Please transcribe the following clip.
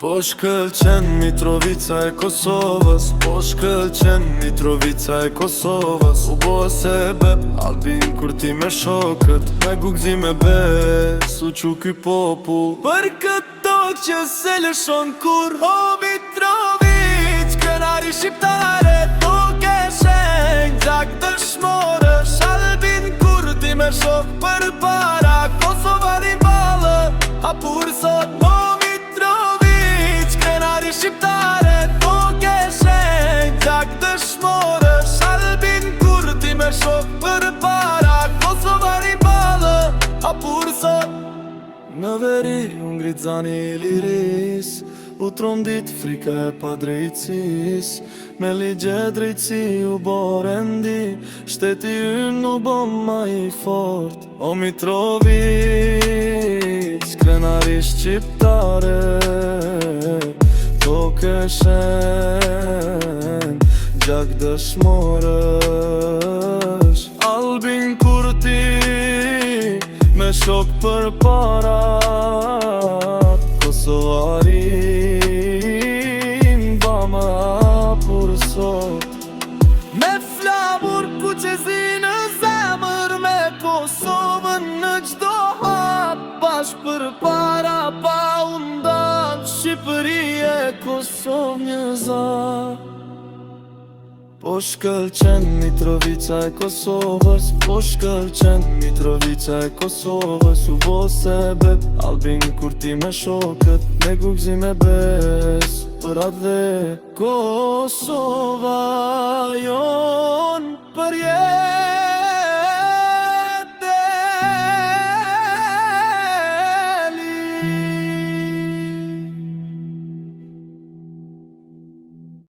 Po shkëlqen Mitrovica e Kosovës, po shkëlqen Mitrovica e Kosovës. U bo sebeb Albin kur ti me shokët, me gugzi me bes, u qu ky popull. Për këtë tokë që se lëshon kur o Mitrovic, krenari shqiptare toke shenjë, zak dëshmorësh Albin kur ti me shok. Për para Kosova rivalë, hapur sot o Mitrovic, krenari shqiptare toke shenjë, zak dëshmorësh Albin kur ti me shok. Për para Kosova rivalë, hapur sot. Në veri u ngrit zani I liris, u trondit frika e pa drejtësis. Me ligje drejtësi u bo rendi, shteti yn u bo ma I fort. O Mitrovic, krenari shqiptare toke shen, gjak dëshmorësh Albin kur ti me shok. Për para Kosovarin ba më hapur sot. Me flamur ku qezi në zemër, me Kosovën në gjdo hap, bash për para pa undan, Shqipëri e Kosovë një zar. Po shkëlqen Mitrovica e Kosovës, po shkëlqen Mitrovica e Kosovës. U bo sebeb Albin kur ti me shokët, me gugzi me bes, për atë dhe Kosova jo